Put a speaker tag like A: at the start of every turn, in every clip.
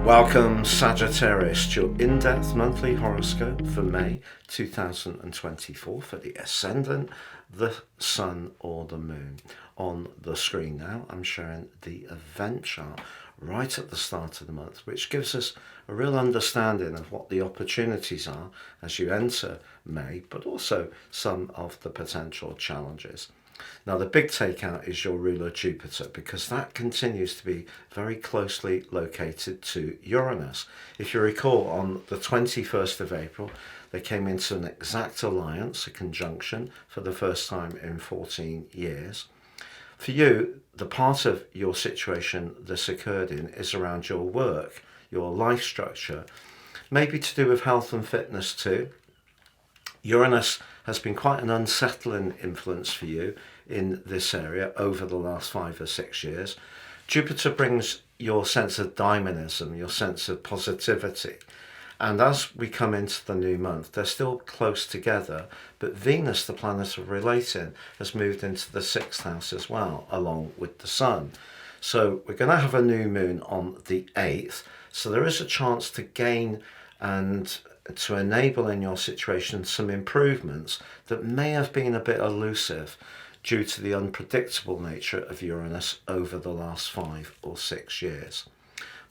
A: Welcome, Sagittarius, to your in-depth monthly horoscope for May 2024 for the Ascendant, the Sun or the Moon. On the screen now, I'm showing the event chart right at the start of the month, which gives us a real understanding of what the opportunities are as you enter May, but also some of the potential challenges. Now, the big takeout is your ruler Jupiter, because that continues to be very closely located to Uranus. If you recall, on the 21st of April, they came into an exact alliance, a conjunction, for the first time in 14 years. For you, the part of your situation this occurred in is around your work, your life structure, maybe to do with health and fitness too. Uranus has been quite an unsettling influence for you in this area over the last 5 or 6 years. Jupiter brings your sense of dynamism, your sense of positivity. And as we come into the new month, they're still close together, but Venus, the planet of relating, has moved into the 6th house as well, along with the Sun. So we're going to have a new moon on the 8th. So there is a chance to gain and to enable in your situation some improvements that may have been a bit elusive due to the unpredictable nature of Uranus over the last 5 or 6 years.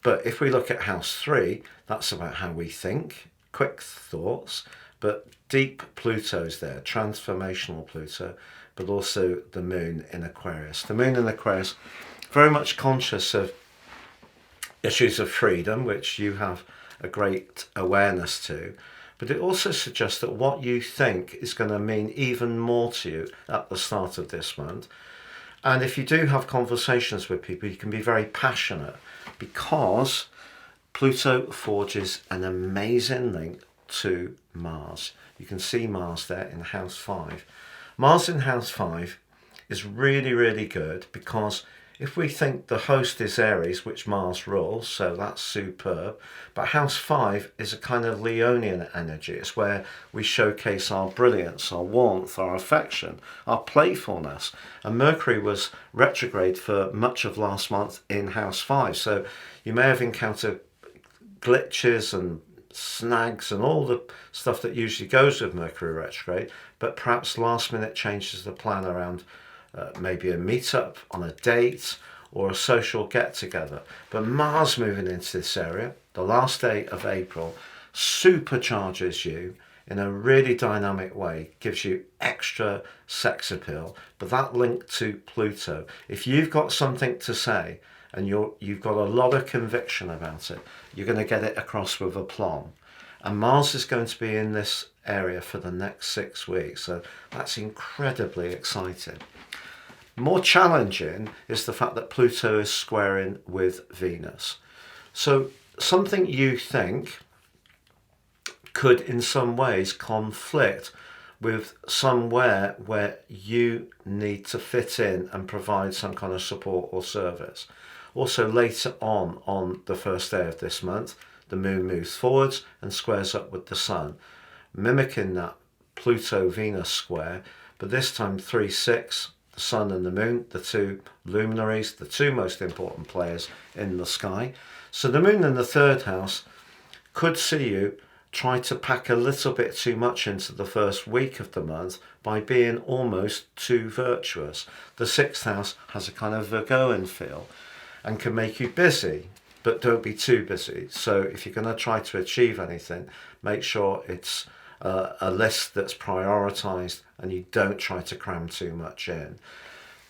A: But if we look at house 3, that's about how we think, quick thoughts, but deep Pluto's there, transformational Pluto, but also the moon in Aquarius. The moon in Aquarius, very much conscious of issues of freedom, which you have a great awareness to, but it also suggests that what you think is going to mean even more to you at the start of this month. And if you do have conversations with people, you can be very passionate, because Pluto forges an amazing link to Mars. You can see Mars there in house 5. Mars in house 5 is really, really good, because if we think the host is Aries, which Mars rules, so that's superb, but house 5 is a kind of Leonian energy. It's where we showcase our brilliance, our warmth, our affection, our playfulness. And Mercury was retrograde for much of last month in house 5, so you may have encountered glitches and snags and all the stuff that usually goes with Mercury retrograde, but perhaps last minute changes the plan around maybe a meetup on a date or a social get-together. But Mars moving into this area, the last day of April, supercharges you in a really dynamic way, gives you extra sex appeal. But that link to Pluto, if you've got something to say and you've got a lot of conviction about it, you're going to get it across with aplomb. And Mars is going to be in this area for the next 6 weeks, so that's incredibly exciting. More challenging is the fact that Pluto is squaring with Venus. So something you think could in some ways conflict with somewhere where you need to fit in and provide some kind of support or service. Also later on the first day of this month, the moon moves forwards and squares up with the Sun, mimicking that Pluto-Venus square, but this time 3-6, the Sun and the Moon, the two luminaries, the two most important players in the sky. So the Moon in the 3rd house could see you try to pack a little bit too much into the first week of the month by being almost too virtuous. The 6th house has a kind of Virgoan feel and can make you busy, but don't be too busy. So if you're going to try to achieve anything, make sure it's a list that's prioritized and you don't try to cram too much in.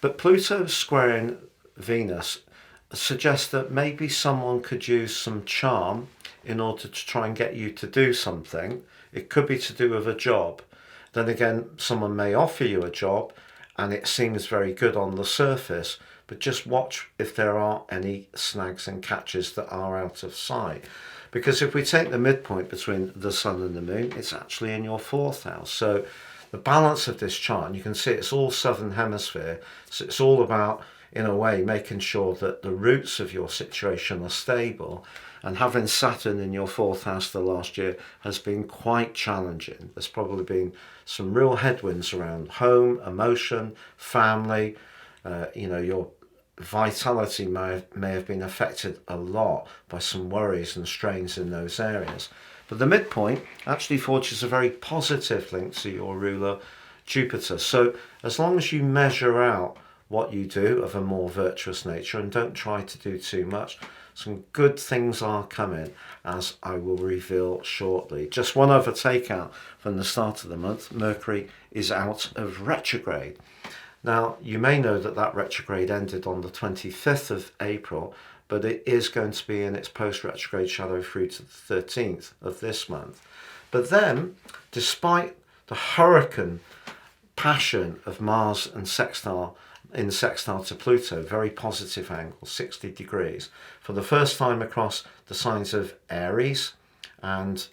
A: But Pluto squaring Venus suggests that maybe someone could use some charm in order to try and get you to do something. It could be to do with a job. Then again, someone may offer you a job and it seems very good on the surface, but just watch if there are any snags and catches that are out of sight. Because if we take the midpoint between the Sun and the Moon, it's actually in your 4th house. So the balance of this chart, and you can see it's all Southern Hemisphere, so it's all about, in a way, making sure that the roots of your situation are stable. And having Saturn in your 4th house the last year has been quite challenging. There's probably been some real headwinds around home, emotion, family, your vitality may have been affected a lot by some worries and strains in those areas. But the midpoint actually forges a very positive link to your ruler Jupiter. So as long as you measure out what you do of a more virtuous nature and don't try to do too much, some good things are coming, as I will reveal shortly. Just one other takeout from the start of the month: Mercury is out of retrograde. Now, you may know that that retrograde ended on the 25th of April, but it is going to be in its post-retrograde shadow through to the 13th of this month. But then, despite the hurricane passion of Mars and sextile to Pluto, very positive angle, 60 degrees, for the first time across the signs of Aries and,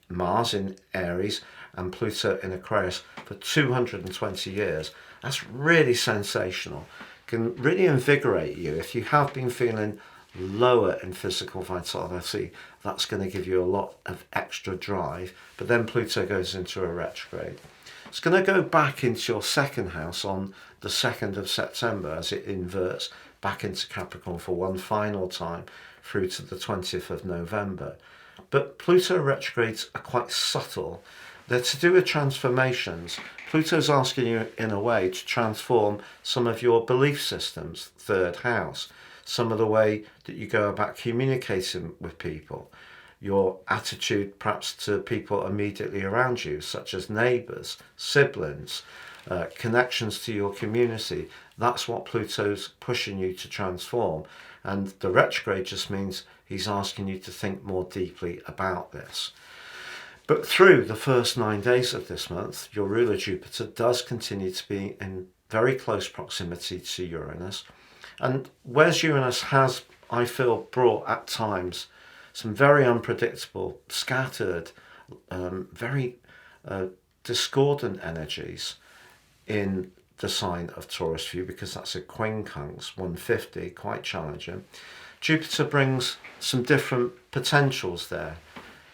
A: Mars in Aries and Pluto in Aquarius for 220 years. That's really sensational. Can really invigorate you. If you have been feeling lower in physical vitality, that's going to give you a lot of extra drive. But then Pluto goes into a retrograde. It's going to go back into your second house on the 2nd of September as it inverts back into Capricorn for one final time through to the 20th of November. But Pluto retrogrades are quite subtle. They're to do with transformations. Pluto's asking you, in a way, to transform some of your belief systems, third house, some of the way that you go about communicating with people, your attitude perhaps to people immediately around you, such as neighbours, siblings, connections to your community. That's what Pluto's pushing you to transform. And the retrograde just means he's asking you to think more deeply about this. But through the first 9 days of this month, your ruler Jupiter does continue to be in very close proximity to Uranus. And whereas Uranus has, I feel, brought at times some very unpredictable, scattered, very discordant energies in the sign of Taurus for you, because that's a quincunx, 150, quite challenging. Jupiter brings some different potentials there.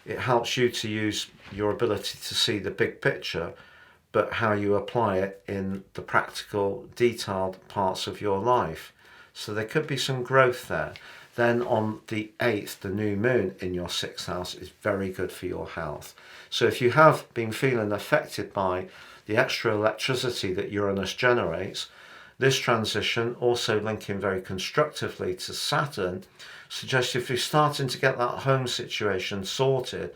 A: It helps you to use your ability to see the big picture, but how you apply it in the practical, detailed parts of your life. So there could be some growth there. Then on the 8th, the new moon in your 6th house is very good for your health. So if you have been feeling affected by the extra electricity that Uranus generates, this transition, also linking very constructively to Saturn, suggests if you're starting to get that home situation sorted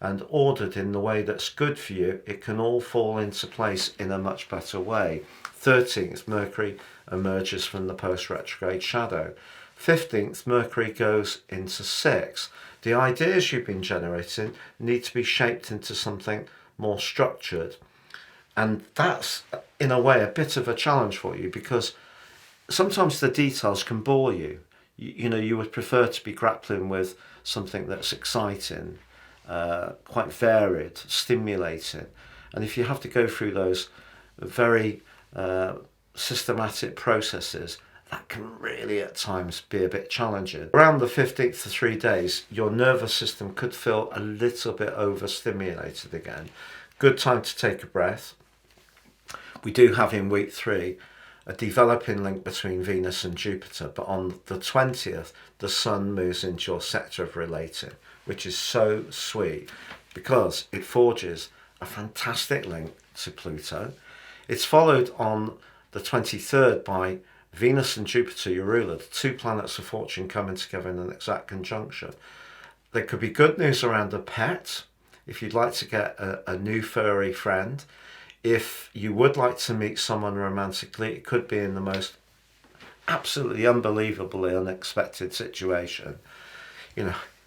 A: and ordered in the way that's good for you, it can all fall into place in a much better way. 13th, Mercury emerges from the post-retrograde shadow. 15th, Mercury goes into 6. The ideas you've been generating need to be shaped into something more structured. And that's, in a way, a bit of a challenge for you, because sometimes the details can bore you. You would prefer to be grappling with something that's exciting, quite varied, stimulating. And if you have to go through those very systematic processes, that can really at times be a bit challenging. Around the 15th for 3 days, your nervous system could feel a little bit overstimulated again. Good time to take a breath. We do have in week 3 a developing link between Venus and Jupiter, but on the 20th, the Sun moves into your sector of relating, which is so sweet because it forges a fantastic link to Pluto. It's followed on the 23rd by Venus and Jupiter, your ruler, the two planets of fortune coming together in an exact conjunction. There could be good news around a pet, if you'd like to get a new furry friend. If you would like to meet someone romantically, it could be in the most absolutely unbelievably unexpected situation.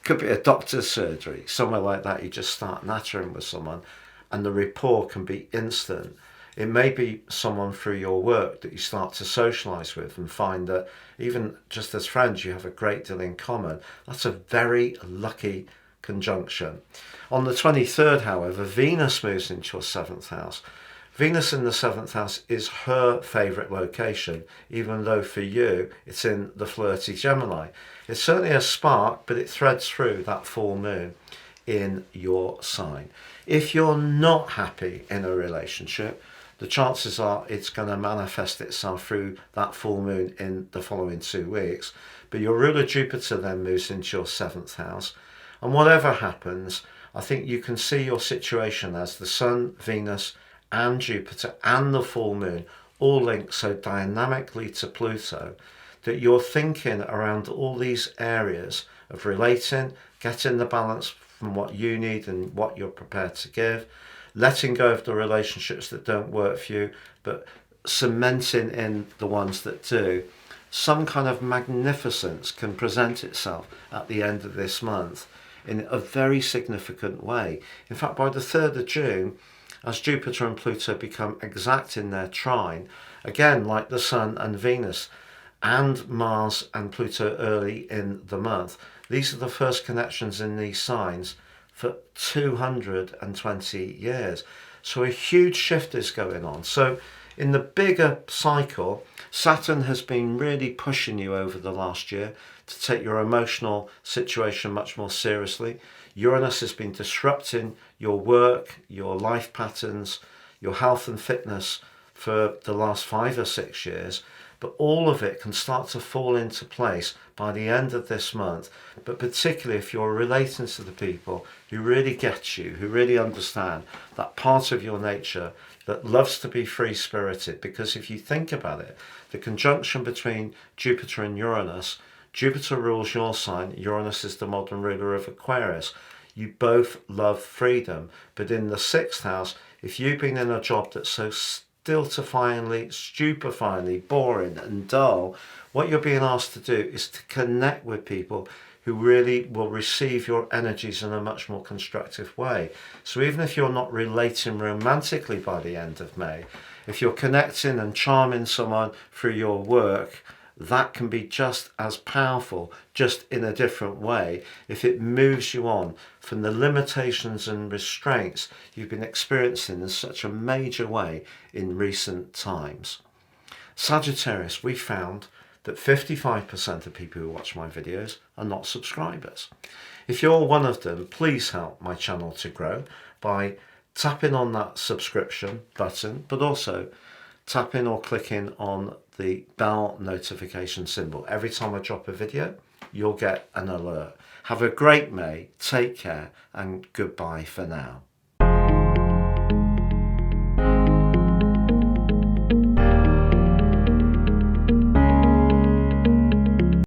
A: Could be a doctor's surgery, somewhere like that. You just start nattering with someone and the rapport can be instant. It may be someone through your work that you start to socialise with and find that even just as friends you have a great deal in common. That's a very lucky conjunction. On the 23rd, however, Venus moves into your 7th house. Venus in the 7th house is her favourite location, even though for you it's in the flirty Gemini. It's certainly a spark, but it threads through that full moon in your sign. If you're not happy in a relationship, the chances are it's going to manifest itself through that full moon in the following 2 weeks. But your ruler Jupiter then moves into your 7th house. And whatever happens, I think you can see your situation as the Sun, Venus, and Jupiter and the full moon all linked so dynamically to Pluto that you're thinking around all these areas of relating, getting the balance from what you need and what you're prepared to give, letting go of the relationships that don't work for you, but cementing in the ones that do. Some kind of magnificence can present itself at the end of this month in a very significant way. In fact, by the 3rd of June, as Jupiter and Pluto become exact in their trine, again, like the Sun and Venus, and Mars and Pluto early in the month, these are the first connections in these signs for 220 years. So a huge shift is going on. So in the bigger cycle, Saturn has been really pushing you over the last year to take your emotional situation much more seriously. Uranus has been disrupting your work, your life patterns, your health and fitness for the last 5 or 6 years. But all of it can start to fall into place by the end of this month. But particularly if you're relating to the people who really get you, who really understand that part of your nature that loves to be free-spirited. Because if you think about it, the conjunction between Jupiter and Uranus, Jupiter rules your sign, Uranus is the modern ruler of Aquarius. You both love freedom. But in the 6th house, if you've been in a job that's so stupefyingly boring and dull, what you're being asked to do is to connect with people who really will receive your energies in a much more constructive way. So even if you're not relating romantically by the end of May, if you're connecting and charming someone through your work, that can be just as powerful, just in a different way, if it moves you on from the limitations and restraints you've been experiencing in such a major way in recent times. Sagittarius, we found that 55% of people who watch my videos are not subscribers. If you're one of them, please help my channel to grow by tapping on that subscription button, but also tapping or clicking on the bell notification symbol. Every time I drop a video, you'll get an alert. Have a great May, take care, and goodbye for now.